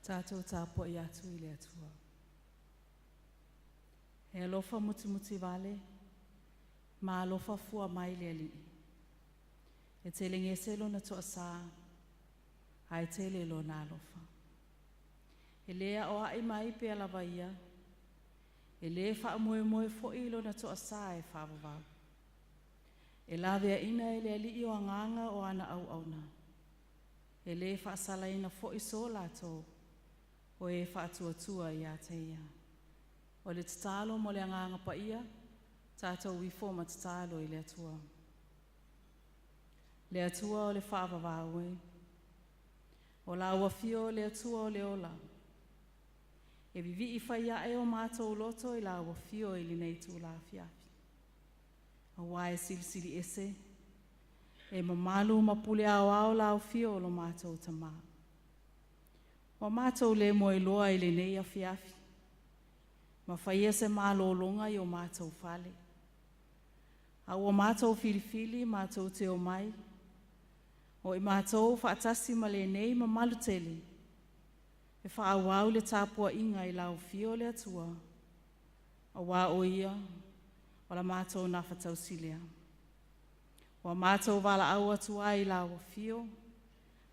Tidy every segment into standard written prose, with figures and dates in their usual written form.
Tātou tāpua I atu I le atua. He alofa muti vale, ma alofa fua mai le ali. E te le ngeselo na toa sā, ai te le lo na alofa. E lea o ai mai pe alava ia, e le wha moe fo ilo na toa sā e whawawau. E lawea ina e le ali I o anganga o ana au na. E le wha sala ina fo iso lato, o e wha atua ia te ia. O le tatalo mo le anganga pa ia, tātou wifo ma tatalo I le atua. Le atua o le whaawawau e. O la wafio le atua o le ola. E vivi I whaia e o mātou loto I la wafio I li nei tū la fiafi. A wae silisili ese, e mamalu mapule au la wafio o lo mātou tama. O mātou le mo I loa I li nei a fiafi. Ma whaia se mālolonga I o mātou whale. A o mātou filifili, mātou te o mai. O I mātou whaatasi ma le nei ma malutele. E whaawau le tāpua inga I lau fio le atua. A wā o ia, o la mātou na whatau silea. O mātou wala au atua I lau fio.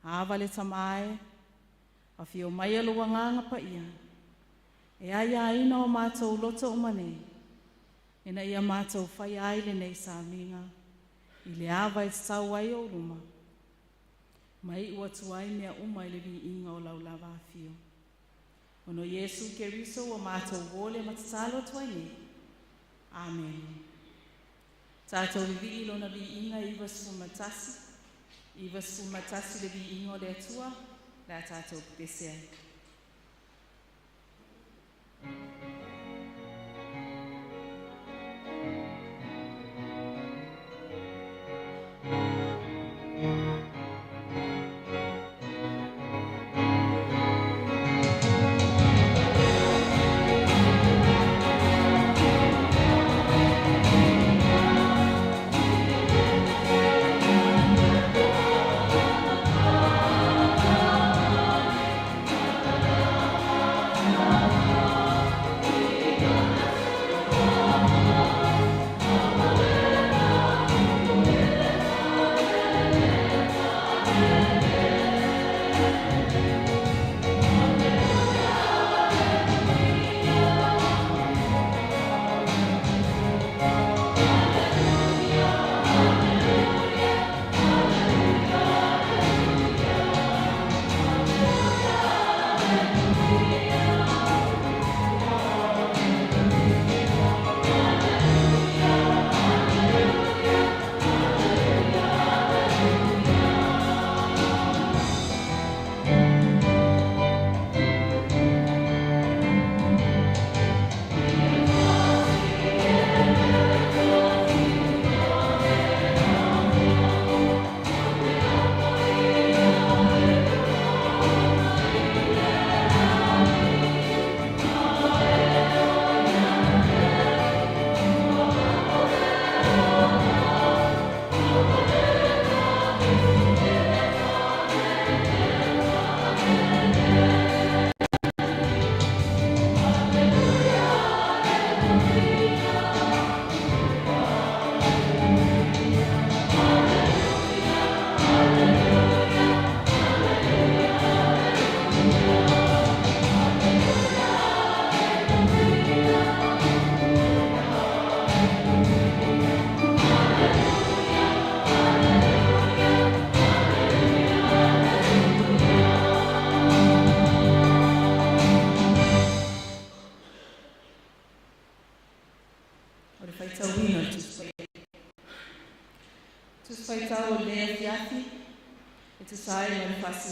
A awa le tamae. A fio mai alua nganga pa ia. E aia ina o mātou loto o mane. E na ia mātou whai ai le nei sa minga. I le awa e tau ai o luma. Mai ua tuai mea uma I le vi inga o lau lava fio. Ono Yesu Keriso o mātou wole matatalo tuai ne. Amen. Tātou vivi ilo na vi inga iwa sumatasi. Iwa sumatasi le vi inga o le atua. La tātou putesea.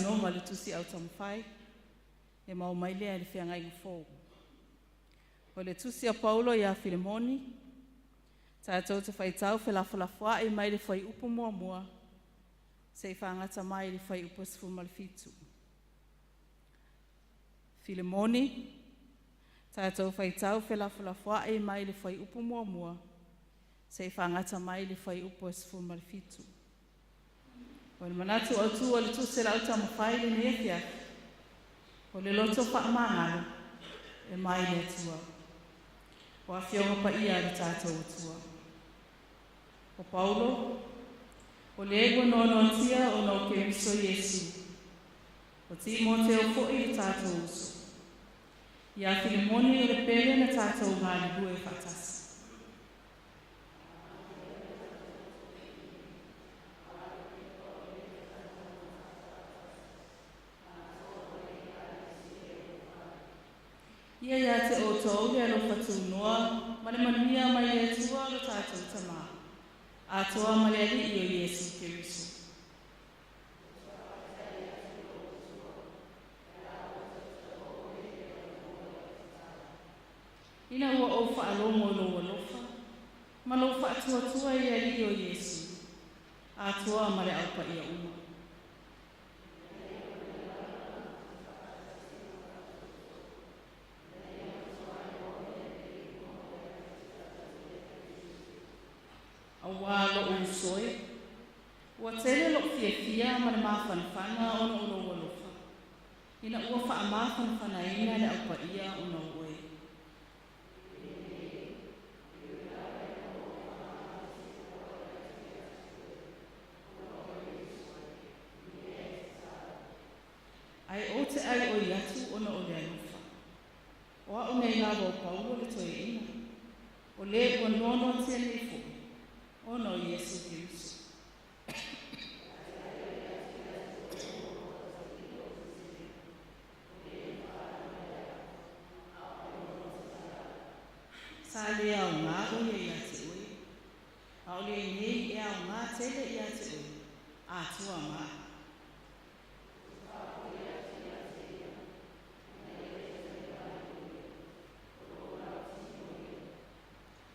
No ma le tusi au tamwhai, e mau mai lea le whiangai ngafou. O le tusi a Paulo ia Filemoni, tātou te whaitau whelafalafua e mai le whai upu mua, se I whangata mai le whai upu sifumalfitu. Filemoni, tātou whaitau whelafalafua e mai le whai upu mua, se I whangata mai le whai upu sifumalfitu. O le manatu au tua le tu se lau tamawhai le nea kia. O le loto whaamangalo e mai le tua. O a whionga pa ia le tātou tua. O Paulo, o le ego nono tia o nau ke miso Yesu. O Timoteo fo i le tātou uso. Ia Filemoni o le pere na tātou ngāli bue whatasi. Ia ia te o tau le alo whatu noa, ma le manuia mai le tua lo tātou tama. A toa ma le ali i o Yesu Keriso. Ina ua o whaalongo lo walofa, ma lo whaatua tua i ali i o Yesu. A toa ma le aupa i a uma. Awa lo usoi, ua tele lo fia ma le mawhanawhana o no walofa. Ina ua wha mawhanawhana ina le aupa ia o no oe. Ai o te ai o iatu o no o le alufa. O a unei lawa o Paulo le toe ina. O le ua nono te nifo. O no Yesu Keriso. Sa le au ngā oia ia te oi. A o le nei e au ngā tele ia te oi. A tua ngā.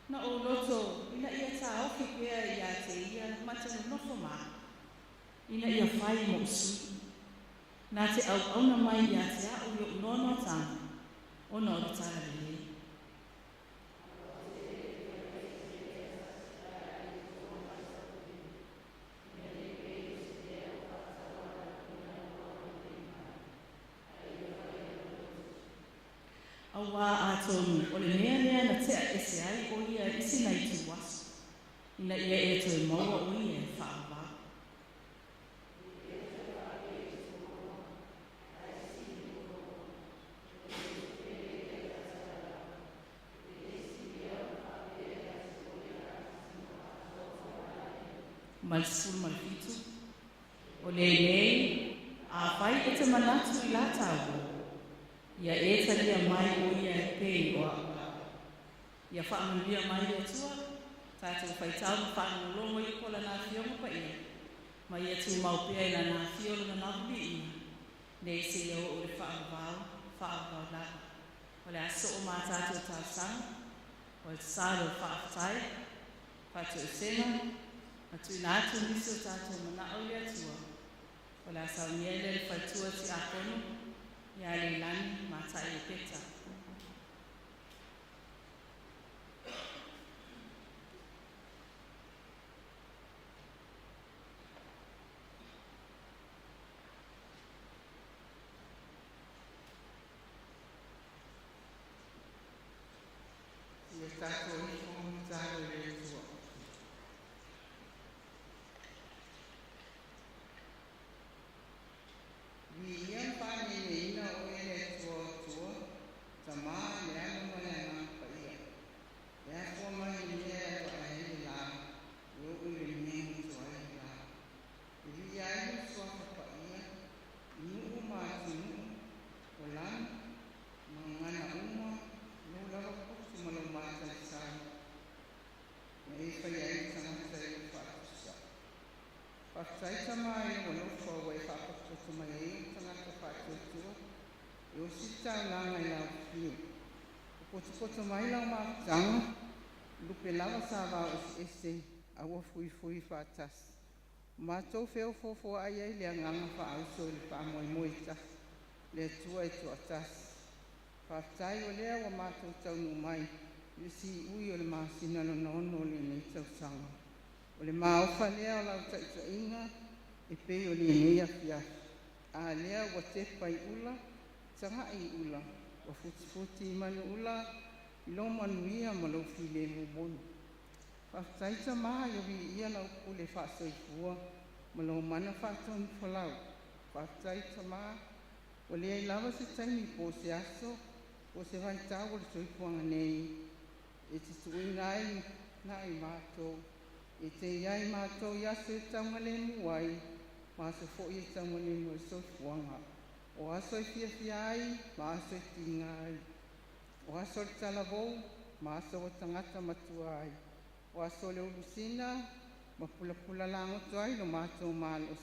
Na o loto, ina ia tā oki pia ia te ia matanu nofo maa. Ina ia whai mo usu. Nā te au auna mai ia te a o yo unono tanga. O no o tala le. Awa a tonu, o le mea na tea ese ai o ia isi na i tu wasu. Ina ia e to e maua o ia e whaava. Malsulu malfitu, o le nei, a whai e te manatu I la tāua. Ia e talia mai o ia e pei o a. Ia whaamanuia mai o tua, tātou whaitau ma whaamulongo I kola nā whionga pa ia. Ma ia tū maupea I la nā whionga na nabi ia. Nei se ia o le whaavau lava. O le aso o mā tātou tāu sanga, o le sālo whaafatai, whātou e senga, ma tū nātu niso tātou mana au ia tua. O le asau niele le whaitua ti a kono, ia le lani mata I peta. Le tato I fonzare le tua. Vi ian pani le ina o ele tua, tama le anu mai ana pa ia. Le ako mai le ato a ele la, le o le mengu tua ele la. Vi ai sua pa ia, nuu ma tinu, o lan, mangana uma, no lava kusu malo mata le sai. Me e whai ai tangata I whakasa. Whakataita mai o lofa o e whakatoto mai e tangata whakatotua. E o sita langa I lau whiu. O koto mai lau mātanga, lupe lava sa wā o ese a ua fui whātas. Mātou wheo fōfo ai ai lea nganga whaauso I le whaamoe moe tas. Lea tua e tua tas. Whakatai o lea wa mātou taunu mai. Isi ui o le māsina no le nei tausanga. O le maofa lea o lau taita inga, e pei o le nei a fia. A lea wa te pai ula, tanga I ula, wa futi manu ula, ilo manuia ma lau file mubonu. Whaftaita maha yo vi ia lau kule whaasoifua, ma lau mana whaatoni whalau. Whaftaita maha, o lea I lava se taimi po se aso, po se vai tau o le soifuanga nei, e te tui ngai mātou, e te iai mātou I aso e taunga le muai, ma aso fo I taunga le mua soifuanga. O aso I fia ai, ma aso I tinga ai. O aso le talavou, ma aso o tangata matua ai. O aso le ulusina, ma pula langoto ai lo mātou malos.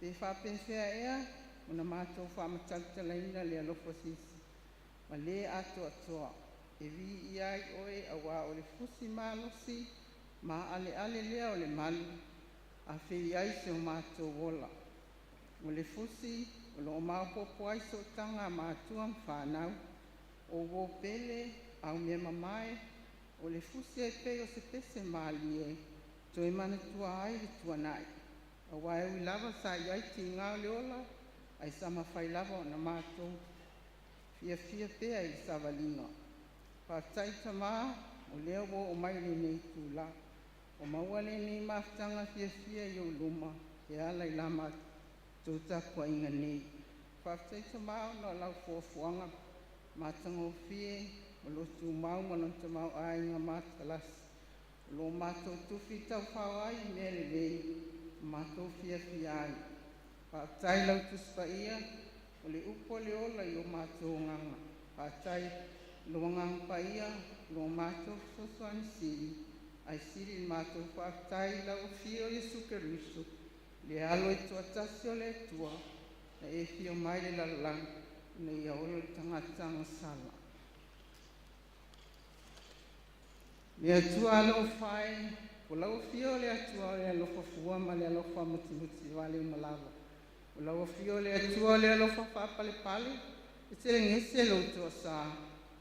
Pe whapensea ea, una mātou whamatalitalaina le alofa sisi. Ma le ato atoa, e vi iai oe awa o le fusi malosi, ma ale lea o le malu, a whi ai se o mātou wola. O le fusi, o lo maupopo ai so tanga mātua mwhanau, o wo pele, au mea mamae, o le fusi e pe o se pese malie, to e mana tua ai le tua nai. A wae ui lava sa iai ti ngau le ola, ai sa mawhai lava o na mātou, fia pea I savalinga. Whataita maa, o leo wo o mai le nei tūla, o maua le nei maftanga fia I o luma, e ala I lama tōta kua inga nei. Whataita maa no lau fuafuanga, mātanga o fie, o lo tū mau mananta mau ainga mātalas. O lo mātou tuwhi tau whao ai mea le lei, mātou fia ai. Whaatai lau tuspa ia, o le upo le ola I o mātou nganga. Whaatai luangang pa ia, lo mātou sosoani siri, ai siri mātou whaatai lau fio Yesu Keriso, le alo I tuatasi o le tua, na e fio mai le lalang, na ia olo I tangatanga sala. Le atua alo whai, o lau fio le atua le alofa fua ma le alofa mutimuti wale umalawa. O lau fio le atua le alofa whapale pale, e tere ngese lo tua sa,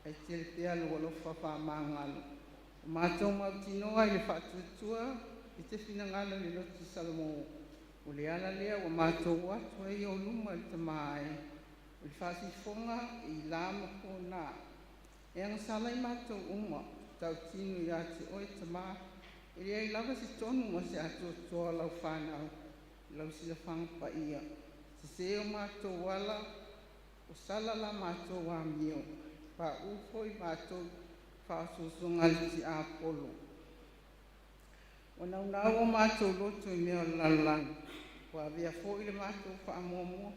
ai tere pea lo alofa whamangalo. O mātou mautinoa I le whatutua, I te whinangalo le loti Salomo. O le ala lea o mātou atu ai o luma I te mai. O le whasifonga I lama kona. E anga salai mātou uma, tau tinu I ate o te maa. E rea I lava si tonu ma se ato toa lau whanau, lau sila whangpa ia. Se se o mātou wala, o sala la mātou wa mio. Pa ufo I mātou whaasosunga ti a polo. O nau o mātou loto I mea lalang. Wa vea fo I le mātou whaamomo,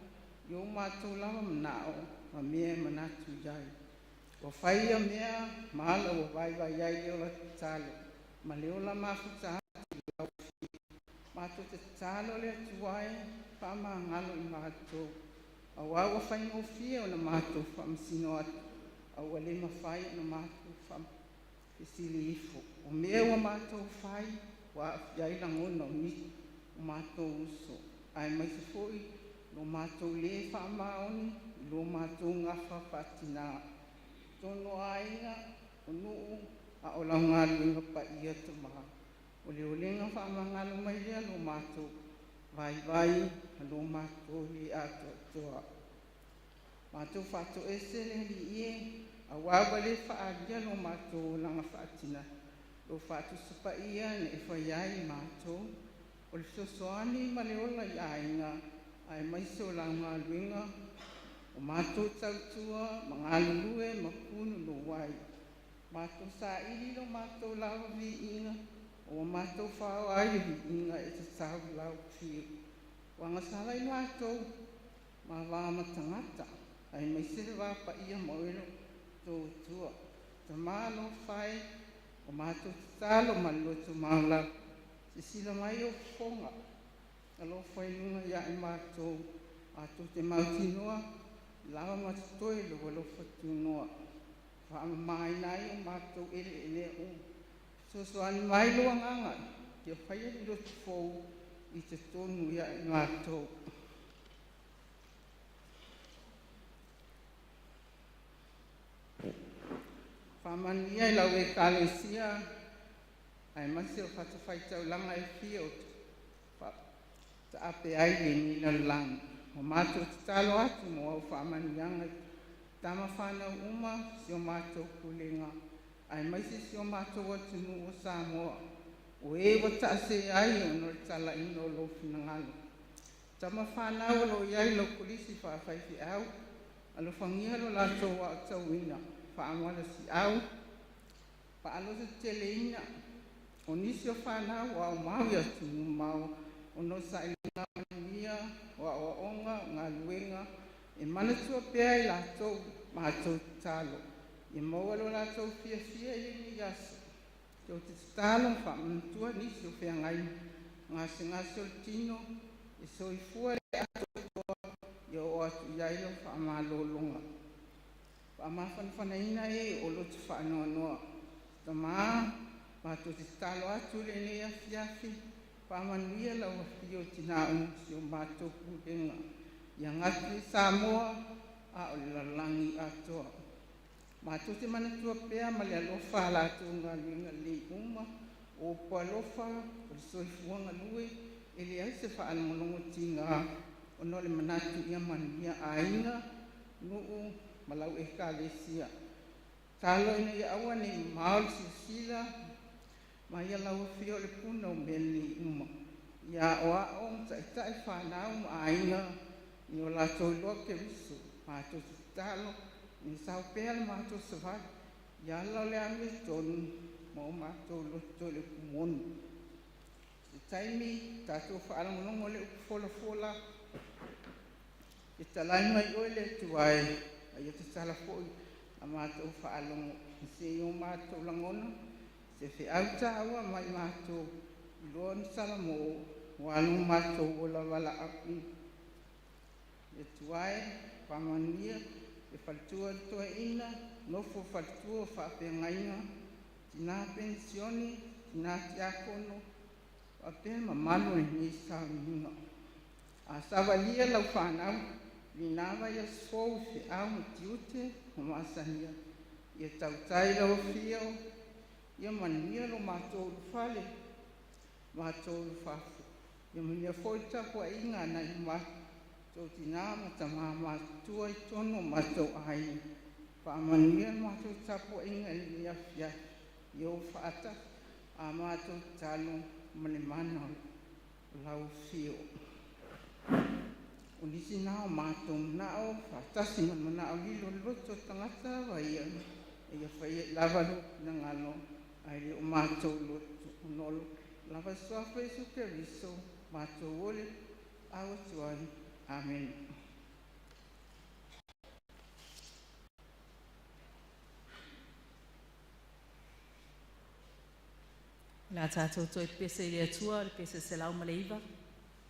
I o mātou lava manao, ma mea manatu jai. O whaia mea, maala o vai ai leola talo. Ma leola mafuta ati lau fi. Mātou te talo le atuai, whama ngalo I mātou. A wawa whaingo fia o na mātou whamasino atu. A wale mawhai o na mātou whamasili ifo. O mea o mātou whai, wa afiai langona o ni o mātou uso. Ai mai se foi, lo mātou le whamaoni, lo mātou ngafa whatina. Tono ainga, o nuu, a o lau ngā luenga pa ia te maha. O le olenga whamangalo mai lea lo mātou. Vai, lo mātou le ato toa. Mātou whato ese le li ie, a wawa le whaaria lo mātou langa whaatina. Lo whatu supa ia ne e whaiai mātou. O le sosoani ma le ola I ainga, ai mai se o lau ngā luenga, o mātou tautua, ma ngā lulue, ma kunu lo wai. Mātou sa iri lo mātou lawa vi inga, o mātou whao ai vi inga e te tau lau fio. Wanga salai mātou, ma wāma tangata, ai mai se wāpa ia moero tō tua. Ta mālo whai, o mātou talo ma loto maula, se sila mai o whonga, alo whai nunga ia I mātou, mātou te mautinoa, lawa matutoi lo walo whatunoa. Whaama mai nai o mātou ele o. Sosoani mai loa nganga, te whaia I lotu fōu I te tonu ia I mātou. Whaamani ai lau e kālesia, ai masi o whatawhaitau langa e fio, ta ape ai le nila lang. o mātou te talo atu mo au whaamanianga tama whanau uma si o mātou kulenga. Ai maisi si o mātou atunu o Samoa. O e wa taase ai o no tala ino lo finangalo. Tama whanau lo iai lo kulisi whaafaifi au. Alo whangia lo lato wa atauina. Whaamala si au. Paalo se teleina. O nisi o whanau wa o maui atunu mau. O no sailinga mania wa o onga ngā luenga. E manatua pea i lato mātou talo. E maua lo lato fia fia i ni yasa. Teo te talo whamantua nisi o whengai. Ngasi o tino. E soifua le ato toa. I o atu iailo whamalolonga. Whamawhanawhanaina e o lotu whaanoa noa. Tamaa, mātou te talo atu le nea fiafi. Whamanuia lau a whio tina o si o mātou kurenga. Ia ngati Samoa a o lalangi atoa. Mātou te manatua pea ma le alofa la atu ngā luenga le uma. O po alofa, o le soifuanga lue, e le aise whaanamolongo tinga. O no le manatu ia manuia ainga, nuu malau e ka lesia. Talo ina ia awa ni maol sila, ma ia lau fio le puna o meli uma. Ia o aong taitai whanau ma ainga, ni o lato iloa ke riso, mātou te talo, ni sao pea le mātou savai. Ia lau le ange tonu, ma o mātou loto le kumonu. Se taimi, tātou whaalamolongo le uku fola, e talai mai oe le tuai, a ia te tala foi, a mātou whaalongo. Se i o mātou langona, se whi auta aua mai mātou, iloa ni sala mo, wālu mātou o la wala api. E tuai, whamania, e whaltua toa ina, nofo whaltua whapengainga, tina pensioni, tina tiakono, wapema malo ni sa minga. A savalia lau whanau, Linawa ia sfou fi au tiute o masania. Ia tautai lau fio, ia mania lo mātou fale, mātou fafu. Ia mania foita kua inga na i mātou tinama ta mātua i tono mātou ai. Whamania mātou tapo inga i lia fia. Ia o whaata a mātou talo mane mana lau fio. O nisi nao mātou nao, whatasi na nao lilo loto tangata wa ia whaia lavaru na ngalo, ai le o mātou loto nolo. Lava soa Jesu Keriso, mātou ole, awa tuari. Amen. La tātou toi pese i atua, le pese se lau maleiva.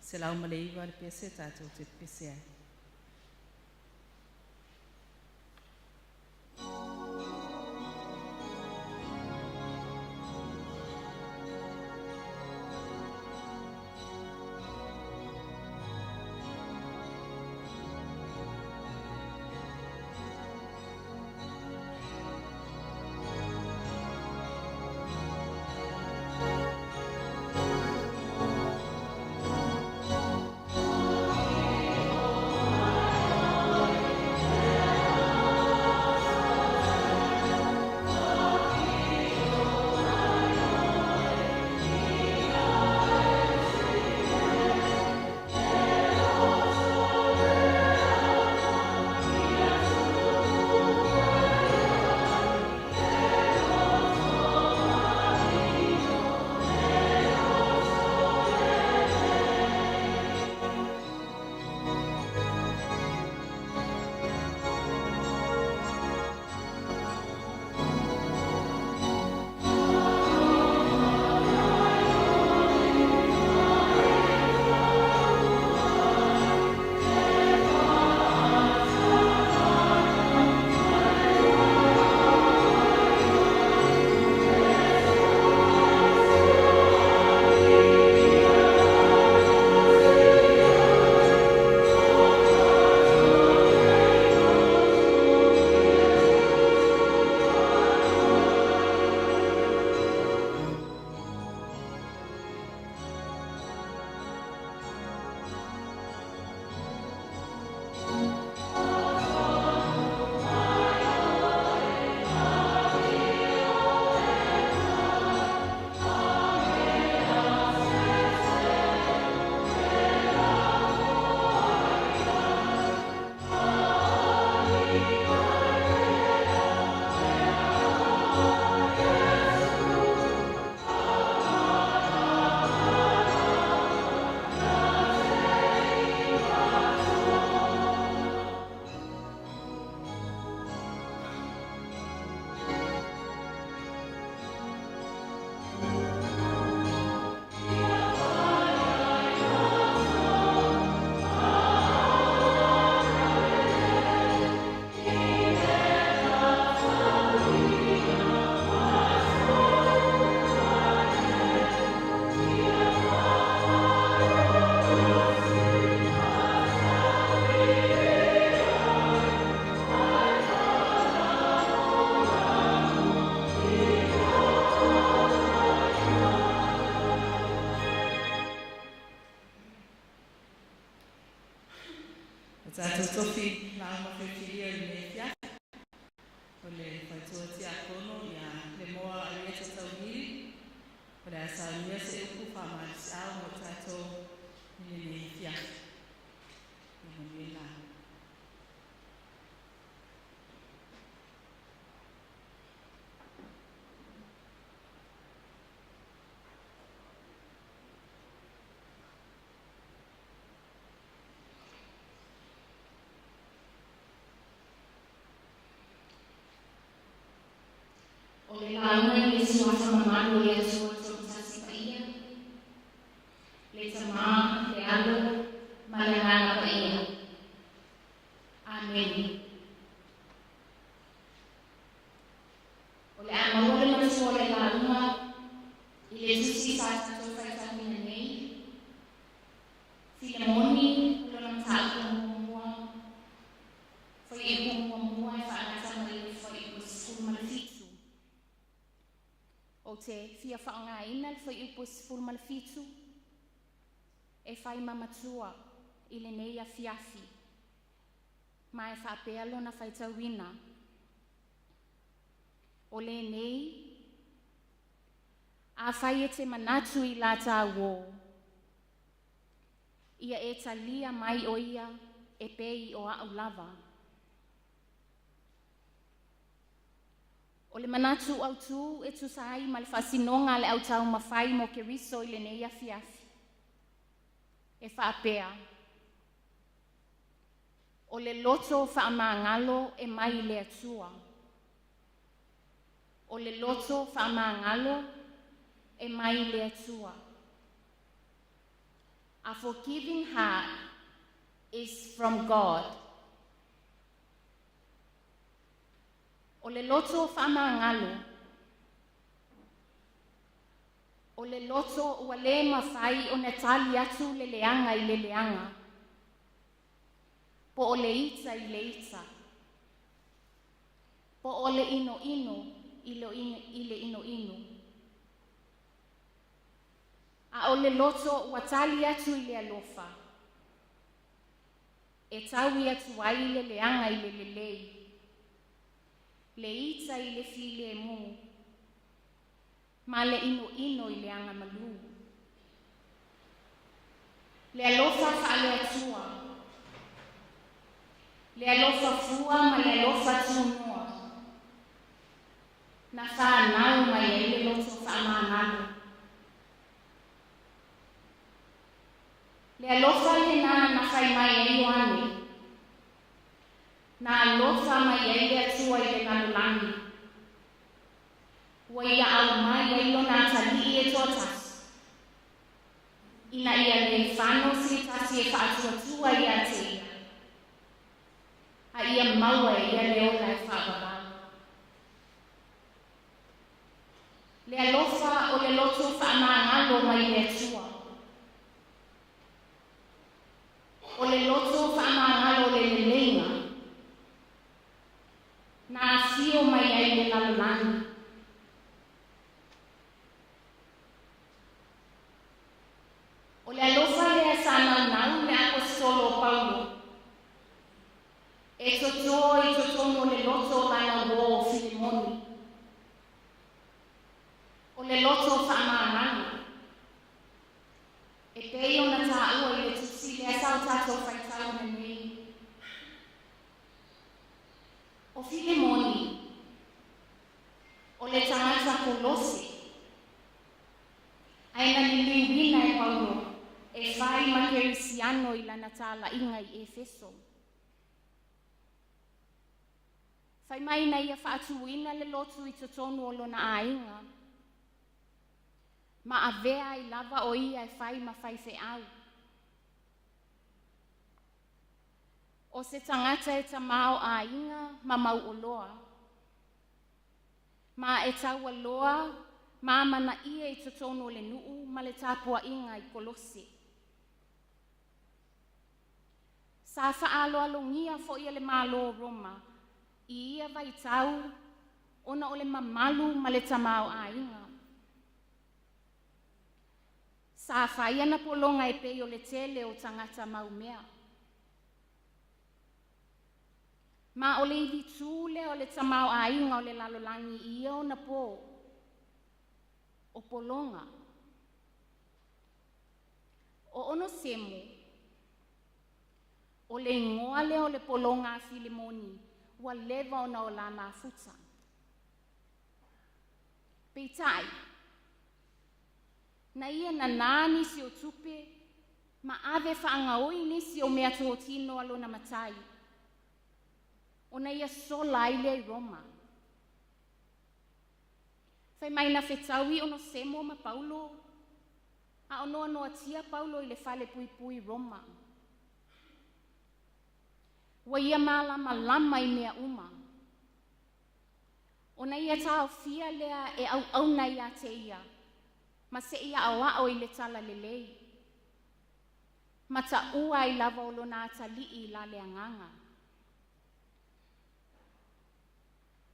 Se lau maleiva, le pese tātou toi pese ai. Oh tātou tofi la mawhiwhiria I me fia. O le whaitua ti a kono ia le moa arieta tauhiri. O le asaunia se uku whamarisi au mo tātou ni me fia. O le la. O le launa I le suasa mamanu le asua tōtasi paia. Le tamā, le alo, ma le ngana paia. Amen. O le amaua le matua le launa I le tusi tātou whaitahuna nei. Filemoni, lona tāku mua. Whai e mua e whaangata mai le whai o skulu malafitu. O te fia whaongaina le whai upo sifuru malafitu. E whai mamatua I le nei a fiafi. Ma e whaapea lona whaitawina. O le nei, a whai e te manatu I la tāwō. Ia e talia mai o ia e pei o au lava. O le manatu au tu e tusai ma le whasinonga le au tau mawhai mo ke riso I le nei a fiafi. E whaapea. O le loto whaamangalo e mai le atua. O le loto whaamangalo e mai le atua. A forgiving heart is from God. O le loto whaamangalo. O le loto ua le mawhai o na tali atu le leanga I le leanga. Po o le ita I le ita. Po o le ino I le ino. A o le loto ua tali atu I le alofa. E taui atu ai le leanga I le lelei. Le ita I le file e mu. Ma le ino I le anga malu. Le alofa wha le atua. Le alofa fua ma le alofa tunua. Na whanau mai e le loto whaamanalu. Le alofa le na whai mai e ioane. Na alofa mai e le atua I le nalulani. Wa ia au mai e lona tali e totas. Ina ia le whano si tasi e whaatuatua ia te ia. A ia maua e ia le ola e whaababau. Le alofa o le loto whaamangalo mai le atua. O le loto whaamangalo le lelenga. Na asio mai ai le lalolani. O le alofa le asana nau le apostolo Paulo. E toto I totono le loto lana wo Filemoni. O le loto whaamangalo. E pei o na tāua I le tusi le asau tātou whaitau na nei. O Filemoni. O le tangata Kolose. Aina ni liwina e Paulo. E whai makerisiano I lana tāla inga I Efeso. Whai mai na ia whaatuina le lotu I totonu o lona ainga. Ma avea I lava o ia e whai ma whai whe au. O se tangata e tamao ainga ma mau o loa. Ma e taua loa ma mana ia I totonu o le nuu ma le tāpua inga I Kolose. Sa whaaloalongia fo ia le malo Roma. I ia vai tau, ona o le mamalu ma le tamao ainga. Sa whaia na polonga e pei o le tele o tangata maumea. Ma o le iwi tūle o le tamau ainga o le lalolangi ia o na pō. O polonga. O ono semu. O le ingoa le o le polonga a Filemoni. Ua leva ona o la mafuta. Peitai. Na ia na nani si o tupe. Ma ave whaanga oi nisi o mea tō tino alo na matai. O na ia sola i le Roma. Whai mai na whetaui ono semo ma Paulo. A ono anoa tia Paulo i le whale pui pui Roma. Wa ia malama lama i mea uma. O na ia tau fia lea e au na ia te ia. Ma se ia awao i le tala lelei. Ma ta ua i lava o lona atali i la le anganga.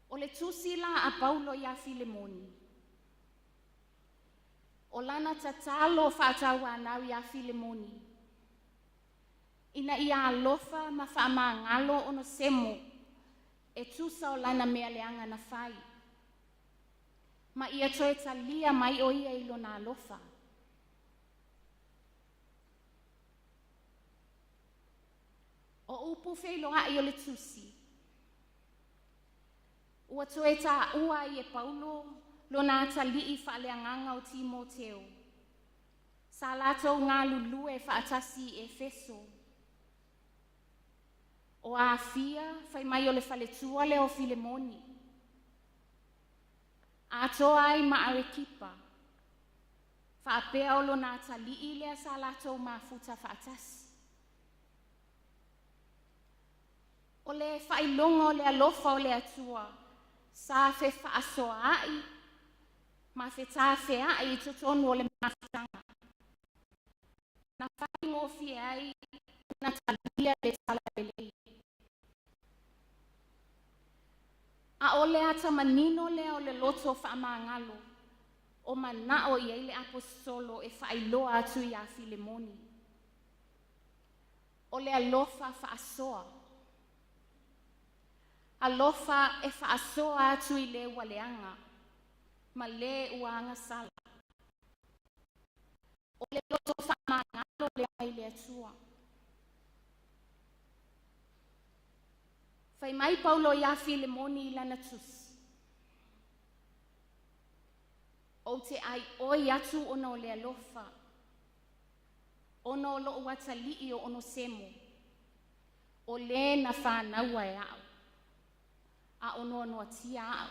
O le tusila a Paulo ia Filemoni. O lana tatalo whaatau anau ia Filemoni. Ina ia alofa ma whaamangalo ono semo. E tusa o lana mea leanga na whai. Ma ia toe talia mai o ia ilo na alofa. O upu whailoa i o le tusi. Ua toe ta ua i e Paulo lo na atali i whaaleanganga o Timoteo. Sa lato ngā lulue whaatasi e Efeso. O a fia whai mai o le whaletua le o Filemoni. A toa ai ma Arekipa. Whaapea o lo na atali i lea sa lato mafuta whaatasi. O le whailonga o le alofa o le atua. Sa fe whaasoa ai. Ma fe tā fe ai totonu o le mafutanga. Na whaingo fi ai na talia le talabelei. A o le ata manino lea o le loto whaamangalo. O manao i eile apostolo e whailoa atu i a Filemoni. O le alofa whaasoa. Alofa e whaasoa atu i le waleanga. Ma le uanga sala. O le loto whaamangalo le ai le atua. Whai mai Paulo ia Filemoni i lana tusi. O te ai oi atu ono le alofa. Ono lo watali o ono semo. O le na whanaua e au. A ono ono atia au.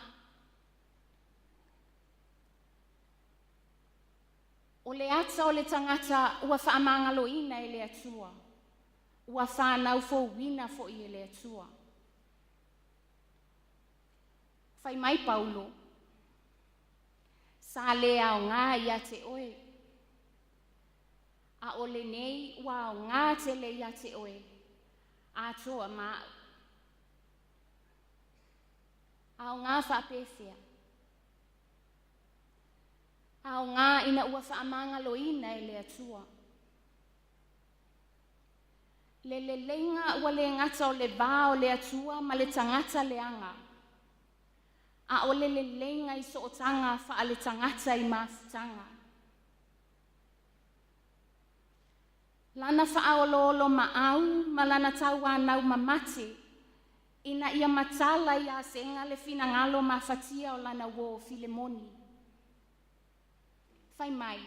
O le ata o le tangata ua whaamangalo ina e le atua. Ua whanau fo wina fo i e le atua. Whai mai Paulo. Sa le au ngā ia te oe. A o le nei ua au ngā te le ia te oe. A toa maa. Au ngā whapewhia. Au ngā ina ua whaamangalo ina e le atua. Le lenga ua le ngata o le vā o le atua ma le tangata le anga. A o le lenga i sootanga wha le tangata i mafutanga. Lana whaololo ma au ma lana tau anau ma mate. Ina ia matala ia senga le fina ngalo ma fatia o lana wo Filemoni. Whai mai.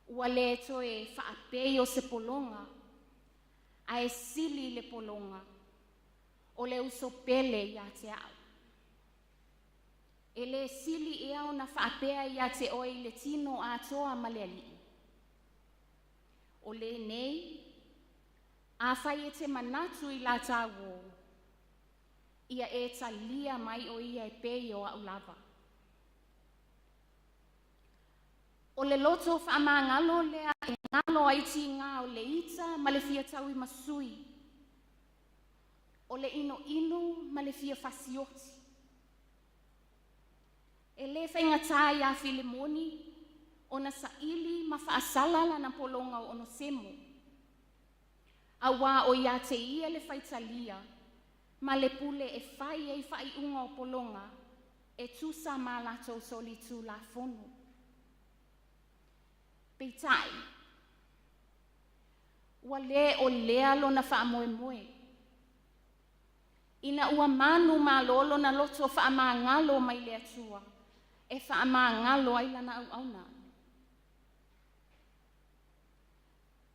Ua le toe whaapei o se polonga. A e sili le polonga. O le uso pele ia te au. E le sili ia o na whaapea ia te oi le tino a toa ma le ali. O le nei. A whai e te manatu i la tāwo. Ia e talia mai o ia e pei o au lava. O le loto whaamangalo lea e ngalo aiti ngā o le ita ma le fia tau i masui. O le ino inu ma le fia fasioti. E le whainga tā ia Filemoni o na saili ma whaasalala na polonga o ono semo. A wā o ia te ia le whaitalia ma le pule e whai unga o polonga, e tusa ma lato soli tu la fonu. Peitai, ua le o lea lo na wha moe moe. Ina ua manu ma lolo na loto wha ma ngalo mai le atua, e wha ma ngalo ai lana au auna.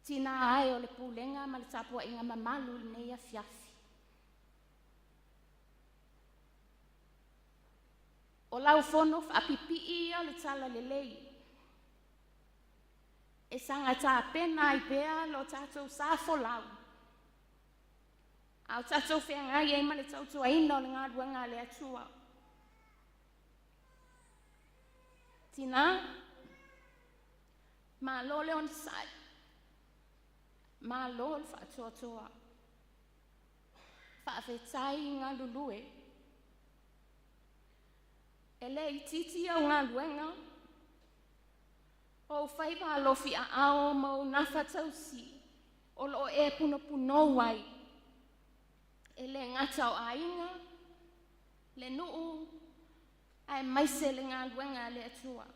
Tina ai o le pulenga ma le tapua inga mamalu nei a fiafi. O lau fono wha pipi o le tala le lei. E sanga tā pena i pēa lo tātou sāfo lau. Au tātou whea ngai e ma le tautua ina o le ngā ruanga le atua. Tina, ma lo le on sai. Ma lo le whaatoatoa. Whaafetai ngā lulue. E le i titi au ngā ruanga. O whaiva lofi a ao mau nafa tausi. O lo e puno puno wai. E le ngata o ainga. Le nuu. Ai maise le ngā luenga le atua.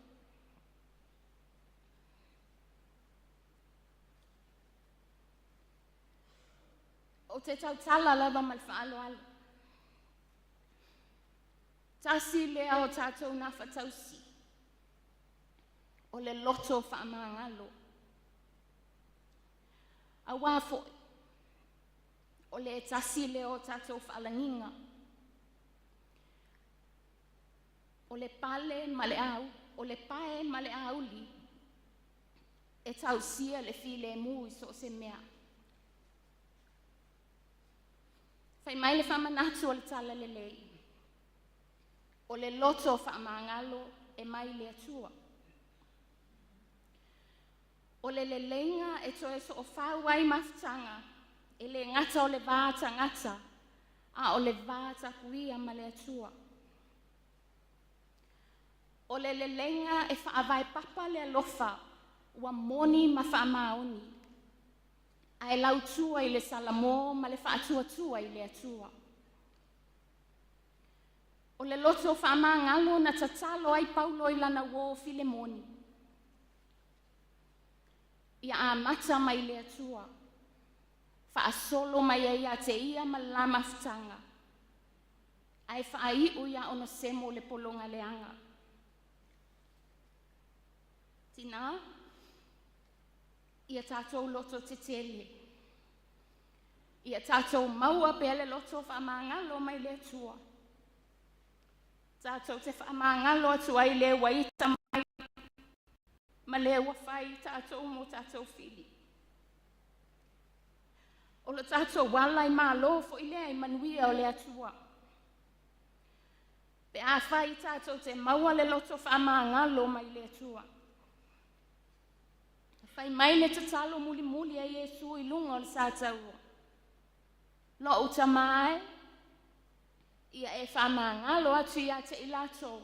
O te tau tala lava malwhaalo alo. Tasi lea o tātou nafa tausi. O le loto whaamangalo. A wafo. O le tasi lea o tātou whaalanginga. O le pale male au. O le pae male auli. E tau sia le file mui so se mea. Fai mai le whamanatu o le tala le lei. O le loto whaamangalo e mai le atua. O le leinga e toe so o whauai maftanga. E le ngata o le vāta ngata. A o le vāta kuia ma le atua. O le leinga e whaavai papa le alofa. Ua moni ma whaamaoni. Ai lau tua i le salamo ma le whaatua tua i le atua. O le loto whaamangalo na tatalo ai paulo i lana wō Filemoni. Ia a mata mai le atua. Whaasolo mai e ia te ia ma la maftanga. Ai whaai u ia ono semo le polonga leanga. Tina, ia tātou loto te tele. Ia tātou maua pele loto whaamangalo mai le atua. Tātou te whaamangalo atua i le waita mai. Ma le wawhai tātou mo tātou whili. O le tātou wala i mālo fo i lea i manuia o le atua. Pe a whai tātou te maua le loto whaamangalo mai le atua. Whai mai le tatalo muli muli a Yesu i lunga o le sātaua. Lo uta mai, ia e whaamangalo atu ia te ilatou.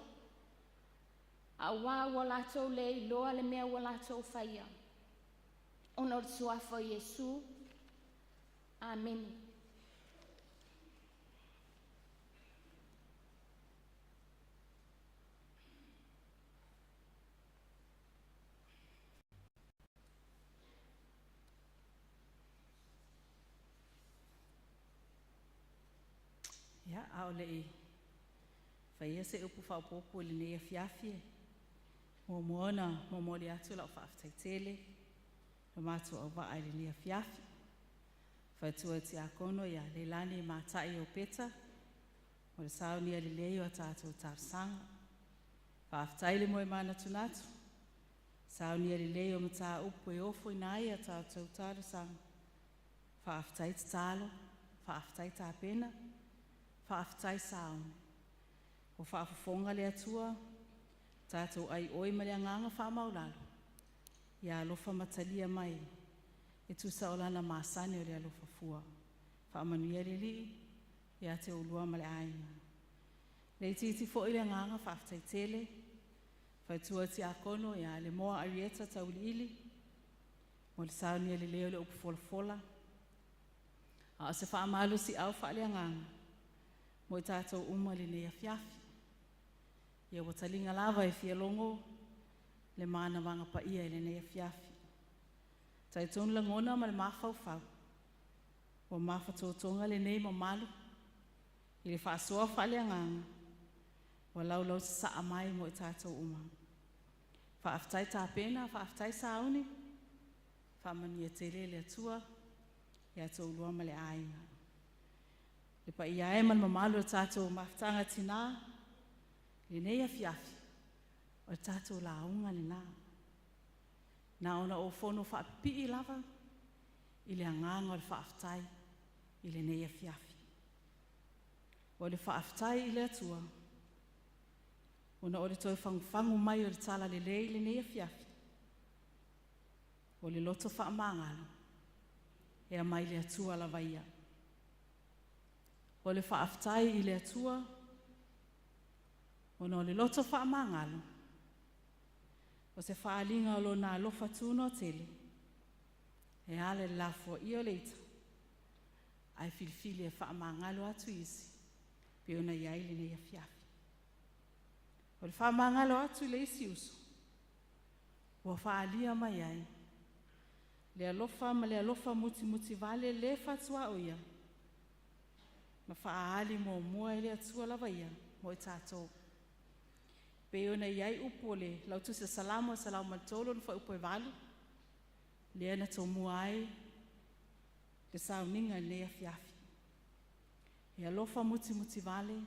A wā walatou le iloa le mea walatou whaia. Ono le suafo Yesu. Amen. Ia, ao le i. Whaia se upu whaupopo le nei a fiafie. Moana, momoli atu lau whaaftai tele. Lo mātua au waa le nei a fiafi. Whaitua ti a kono ia le lani mātai o peta. O le sauni a le leo a tātou tārsanga. Whaaftai le moe mana tunatu. Sauni a le leo ma tā upu e ofo inai a tātou tārsanga. Whaaftai te tālo. Whaaftai tā pena. Whaaftai sauni. O whaafafonga le atua. Tātou ai oi ma le anganga whaamaulalo. Ia alofa matalia mai. E tu saolana maasane o le alofa fua. Whaamanuia le li. Ia te ulua ma le aina. Le titi fo i le anganga whaaftai tele. Whaitua ti akono ia le moa arieta tauli ili. Mo le saunia le leo le upu fola fola. A se whaamalu si au wha le anganga. mo i tātou uma le nei afiafi. Ia wa talinga lava e fia longo le mana wanga pa ia le nei afiafi. Tai tonu la ngona ma le mawhauwhau. Wa mawhatōtonga le nei ma malu. I le whaasoa whale anganga. Wa lau sa amai mo i tātou uma. Whaaftai tā pena, whaaftai sauni. Whaamani e tele le atua. Ia tō lua ma le ainga. Le pa ia e man mamalu o tātou mawhtanga tina. Le nei afiafi. O tātou la unga le nā. Na ona o fono whaapi lava. I le anganga o le whaaftai. I le nei afiafi. O le whaaftai i le atua. Ona o le toi whangu mai o le tala le lei le nei afiafi. O le loto whaamangalo. Ea mai le atua la vaia. O le whaaftai i le atua. Ona o le loto whaamangalo. O se whaalinga o lo nā lofa tūno tele. E ale lafo i o leita. Ai filfili e whaamangalo atu isi. Pe ona iai le nei afiafi. O le whaamangalo atu le isi uso. Ua whaalia mai ai. Le alofa ma le alofa muti vale le fatua o ia. Ma whaali mo mua i le atua lava ia. Mo i tātou. Pe ona iai upo le lautu se salamu a salamu matolo na wha upo e valu. Le ana tō mua ai. Le sauninga le afiafi. E alofa muti vale.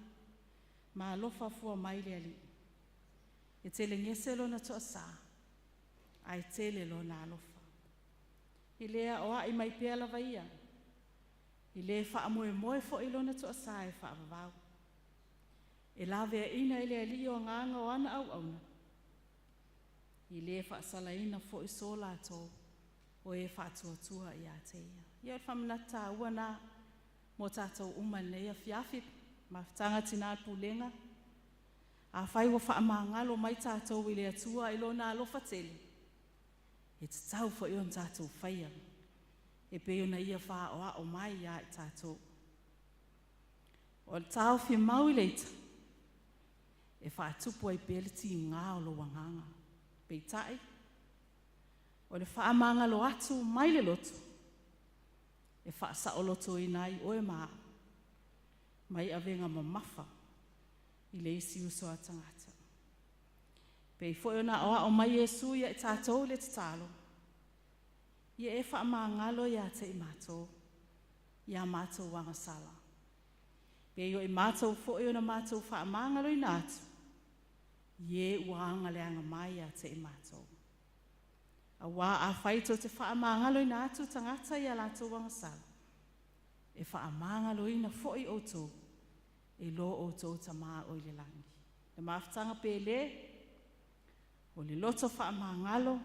Ma alofa fua mai le ali. E tele ngese lo na toa sa. Ai tele lo na alofa. I lea oa i mai pēla vaia. I lea wha moe fo i lo na toa sa e wha avavau. E lawe ina i lea li o nganga o ana au auna. I lea wha sala ina fo i sola tō. O e wha tua i a teia. Ia e whamanata ua nā. Mo tātou uman nei a fiafi. Ma tanga tina pulenga. A whai wa wha amangalo mai tātou i lea tua i lo nā alofa tele. E te tau fo ion tātou whaia. E peo na ia wha o mai ia i tātou. O le tau fi mau i leita. E wha tupu ai pele ti ngā o lo wanganga. Pei tai. O le wha amanga lo atu mai le loto. E wha sa o loto i nai o e maa. Mai avenga ma mafa. I le isi uso a tangata. Pei fo na o mai Yesu ia i tātou le te talo. Ia e wha maangalo ia te i mātou. Ia mātou wanga sala. Pei o i mātou fo na mātou wha maangalo i nātu. Ie uanga le anga mai ia te i mātou. A wā a whaito te wha maangalo i nātu tangata ia lātou wanga sala. E wha maangalo i na fo i outou. E lo outou ta maa o i le langi. Le maafutanga pele. O le loto wha maangalo,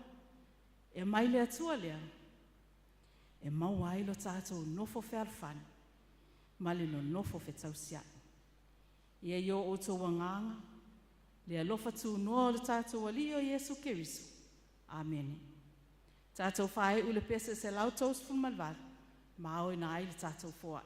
e mai le atua lea, e mau ai lo tātou nofo whealwhani, ma le no nofo whetausiai. Ia i o outou wanganga, le alofa tū noa o le tātou ali o Yesu Keriso. Amen. Tātou whae ule pese se lautos fumalwal, ma au ina ai le tātou fua.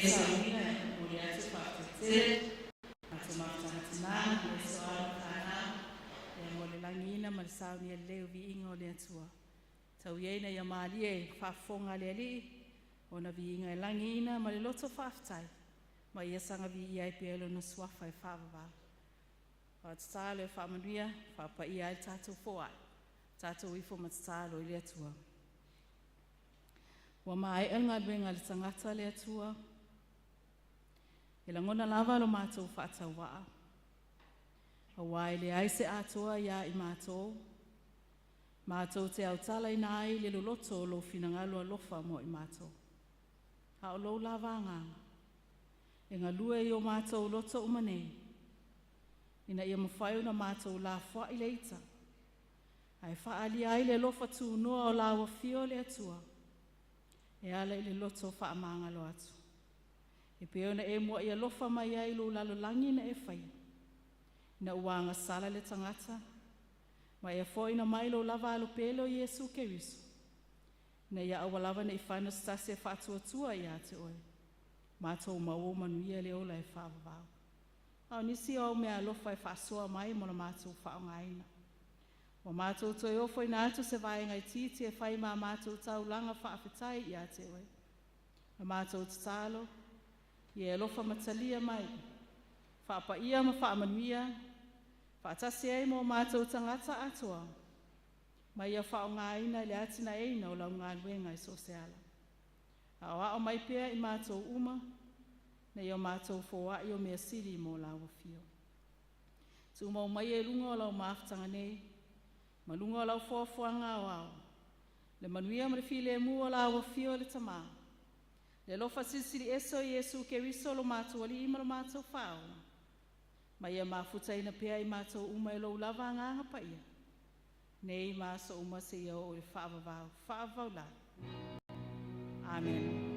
sa uina mo le atu whaafetele, atu mawhanatina, le soa kana, e mo le langina ma le sauni e leo vi inga o le atua. Tau ieina ia maali e whaafonga le ali, o na vi inga e langina ma le loto whaafetai, ma ia sanga vi ia e pielo na suafa e whaavava. Whaatalo e whaamanuia, whaapa ia e tātou foa, tātou ifo matatalo i le atua. Wa mai ngā wenga le tangata le atua. E la ngona lava lo mātou whaatau waa. A wai le aise atoa ia i mātou. Mātou te au tala i nai le loto lo finangalo alofa mo i mātou. Ha o lou lava nganga. E ngā lue i o mātou loto umanei. Ina ia mawhai una mātou la fwa i leita. Ai whaali ai le lofa tū noa o la wafio le atua. E ala i le loto whaamanga lo atu. E peona e mua ia lofa mai ai lo lalo langi na e whai. Ina uanga sala le tangata. Ma ia fo ina mai lo lava alo pelo Yesu Keriso. Ina ia awalava na i whana stasi e whaatua tua ia te oe. Mātou maua manuia le ola e whaavavau. Au nisi au mea lofa e whaasua mai mona mātou whaongaina. Wa mātou toi ofo ina atu se vai ngai titi e whai mā mātou tau langa whaafetai i a te oe. A mātou tatalo, i e lofa matalia mai. Whaapa ia ma whaamanuia, whaatasi ei mo mātou tangata atua. Ma ia whaongaina le atina eina o lau ngā luenga i soseala. A o mai pea i mātou uma, na i o mātou fōa i o mea siri mo lau wafio. Tu mau mai e lunga o lau maafutanga nei, ma lunga o lau fōfuanga o au. Le manuia ma le file mu o lau wafio le tamā. Le lofa sisiri eso i Yesu Keriso lo mātou ali ima lo mātou whao. Ma ia mafuta ina pea i mātou uma e lo lava nganga pa ia. Nei māso uma se ia o le whaavavau la. Amen.